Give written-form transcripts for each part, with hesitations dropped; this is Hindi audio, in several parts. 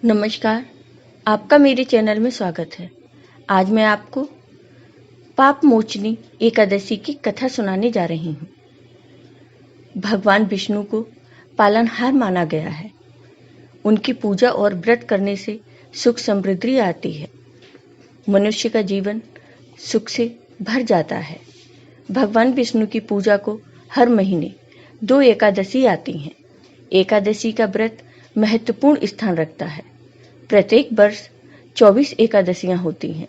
नमस्कार, आपका मेरे चैनल में स्वागत है। आज मैं आपको पाप मोचनी एकादशी की कथा सुनाने जा रही हूँ। भगवान विष्णु को पालनहार माना गया है। उनकी पूजा और व्रत करने से सुख समृद्धि आती है। मनुष्य का जीवन सुख से भर जाता है। भगवान विष्णु की पूजा को हर महीने 2 एकादशी आती हैं। एकादशी का व्रत महत्वपूर्ण स्थान रखता है। प्रत्येक वर्ष 24 एकादशियां होती हैं।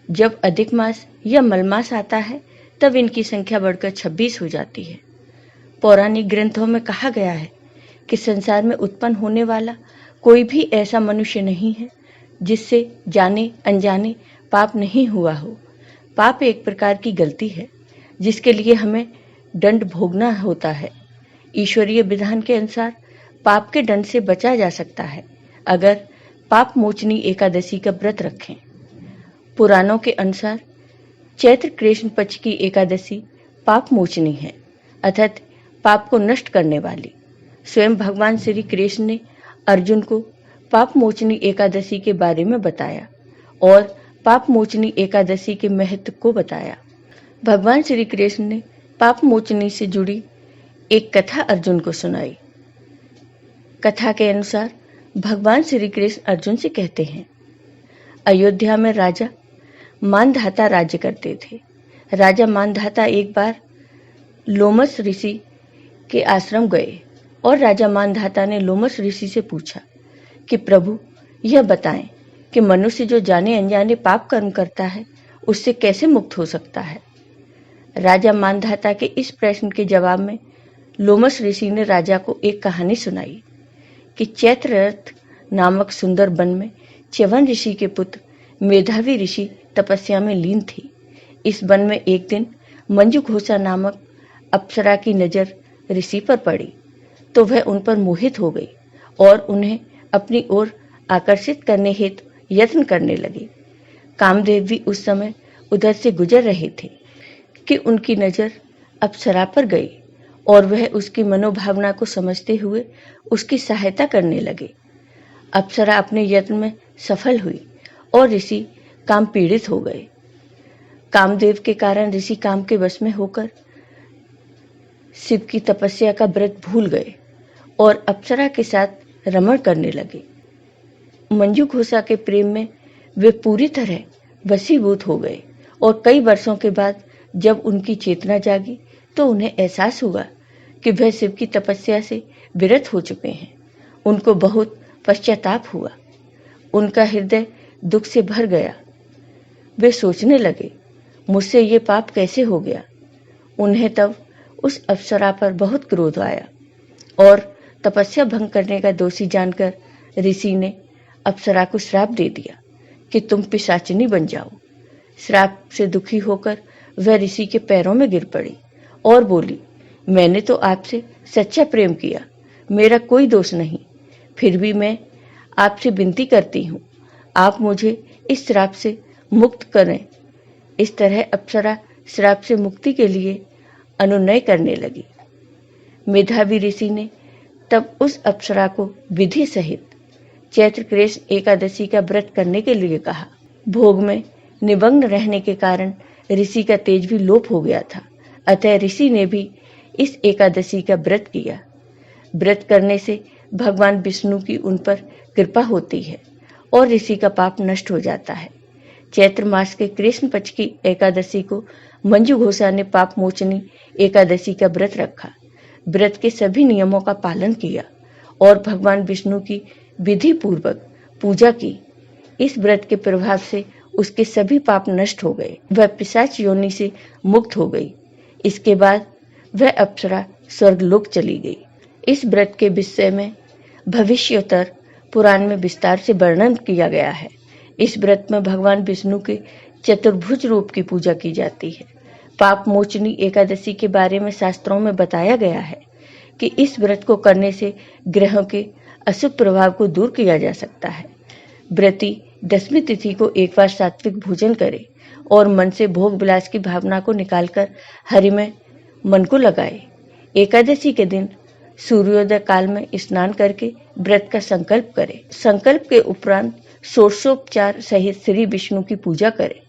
जब अधिक मास या मलमास आता है तब इनकी संख्या बढ़कर 26 हो जाती है। पौराणिक ग्रंथों में कहा गया है कि संसार में उत्पन्न होने वाला कोई भी ऐसा मनुष्य नहीं है जिससे जाने अनजाने पाप नहीं हुआ हो। पाप एक प्रकार की गलती है जिसके लिए हमें दंड भोगना होता है। ईश्वरीय विधान के अनुसार पाप के दंड से बचा जा सकता है अगर पाप मोचनी एकादशी का व्रत रखें। पुराणों के अनुसार चैत्र कृष्ण पक्ष की एकादशी पाप मोचनी है, अर्थात पाप को नष्ट करने वाली। स्वयं भगवान श्री कृष्ण ने अर्जुन को पाप मोचनी एकादशी के बारे में बताया और पाप मोचनी एकादशी के महत्व को बताया। भगवान श्री कृष्ण ने पाप मोचनी से जुड़ी एक कथा अर्जुन को सुनाई। कथा के अनुसार भगवान श्री कृष्ण अर्जुन से कहते हैं, अयोध्या में राजा मानधाता राज्य करते थे। राजा मानधाता एक बार लोमस ऋषि के आश्रम गए और राजा मानधाता ने लोमस ऋषि से पूछा कि प्रभु, यह बताएं कि मनुष्य जो जाने अनजाने पाप कर्म करता है उससे कैसे मुक्त हो सकता है। राजा मानधाता के इस प्रश्न के जवाब में लोमस ऋषि ने राजा को एक कहानी सुनाई कि चैत्ररथ नामक सुंदर वन में च्यवन ऋषि के पुत्र मेधावी ऋषि तपस्या में लीन थे। इस वन में एक दिन मंजुघोषा नामक अप्सरा की नजर ऋषि पर पड़ी तो वह उन पर मोहित हो गई और उन्हें अपनी ओर आकर्षित करने हेतु यत्न करने लगे। कामदेव भी उस समय उधर से गुजर रहे थे कि उनकी नजर अप्सरा पर गई और वह उसकी मनोभावना को समझते हुए उसकी सहायता करने लगे। अप्सरा अपने यत्न में सफल हुई और ऋषि काम पीड़ित हो गए। कामदेव के कारण ऋषि काम के वश में होकर शिव की तपस्या का व्रत भूल गए और अप्सरा के साथ रमण करने लगे। मंजुघोषा के प्रेम में वे पूरी तरह वशीभूत हो गए और कई वर्षों के बाद जब उनकी चेतना जागी तो उन्हें एहसास हुआ कि वह शिव की तपस्या से विरत हो चुके हैं। उनको बहुत पश्चाताप हुआ। उनका हृदय दुख से भर गया। वे सोचने लगे, मुझसे ये पाप कैसे हो गया। उन्हें तब उस अप्सरा पर बहुत क्रोध आया और तपस्या भंग करने का दोषी जानकर ऋषि ने अप्सरा को श्राप दे दिया कि तुम पिशाचिनी बन जाओ। श्राप से दुखी होकर वह ऋषि के पैरों में गिर पड़ी और बोली, मैंने तो आपसे सच्चा प्रेम किया, मेरा कोई दोष नहीं, फिर भी मैं आपसे विनती करती हूँ, आप मुझे इस श्राप से मुक्त करें। इस तरह अप्सरा श्राप से मुक्ति के लिए अनुनय करने लगी। मेधावी ऋषि ने तब उस अप्सरा को विधि सहित चैत्र कृष्ण एकादशी का व्रत करने के लिए कहा। भोग में निमग्न रहने के कारण ऋषि का तेज भी लोप हो गया था, अतः ऋषि ने भी इस एकादशी का व्रत किया। व्रत करने से भगवान विष्णु की उन पर कृपा होती है और ऋषि का पाप नष्ट हो जाता है। चैत्र मास के कृष्ण पक्ष की एकादशी को मंजुघोषा ने पाप मोचनी एकादशी का व्रत रखा। व्रत के सभी नियमों का पालन किया और भगवान विष्णु की विधि पूर्वक पूजा की। इस व्रत के प्रभाव से उसके सभी पाप नष्ट हो गए। वह पिशाच योनि से मुक्त हो गई। इसके बाद वह अप्सरा स्वर्गलोक चली गई। इस व्रत के विषय में भविष्योत्तर पुराण में विस्तार से वर्णन किया गया है। इस व्रत में भगवान विष्णु के चतुर्भुज रूप की पूजा की जाती है। पाप मोचनी एकादशी के बारे में शास्त्रों में बताया गया है कि इस व्रत को करने से ग्रहों के अशुभ प्रभाव को दूर किया जा सकता है। व्रती 10वीं तिथि को एक बार सात्विक भोजन करे और मन से भोग विलास की भावना को निकालकर हरि में मन को लगाए। एकादशी के दिन सूर्योदय काल में स्नान करके व्रत का संकल्प करें। संकल्प के उपरांत षोडशोपचार सहित श्री विष्णु की पूजा करें।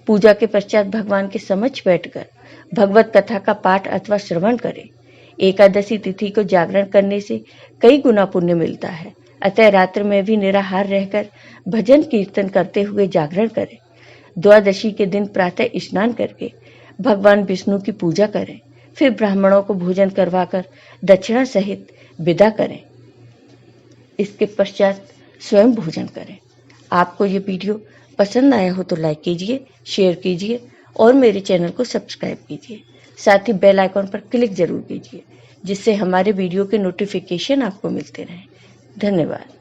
पूजा के पश्चात भगवान के समक्ष बैठकर भगवत कथा का पाठ अथवा श्रवण करें। एकादशी तिथि को जागरण करने से कई गुना पुण्य मिलता है, अतः रात्र में भी निराहार रहकर भजन कीर्तन करते हुए जागरण करें। द्वादशी के दिन प्रातः स्नान करके भगवान विष्णु की पूजा करें, फिर ब्राह्मणों को भोजन करवाकर दक्षिणा सहित विदा करें। इसके पश्चात स्वयं भोजन करें। आपको ये वीडियो पसंद आया हो तो लाइक कीजिए, शेयर कीजिए और मेरे चैनल को सब्सक्राइब कीजिए। साथ ही बेल आइकॉन पर क्लिक जरूर कीजिए, जिससे हमारे वीडियो के नोटिफिकेशन आपको मिलते रहें। धन्यवाद।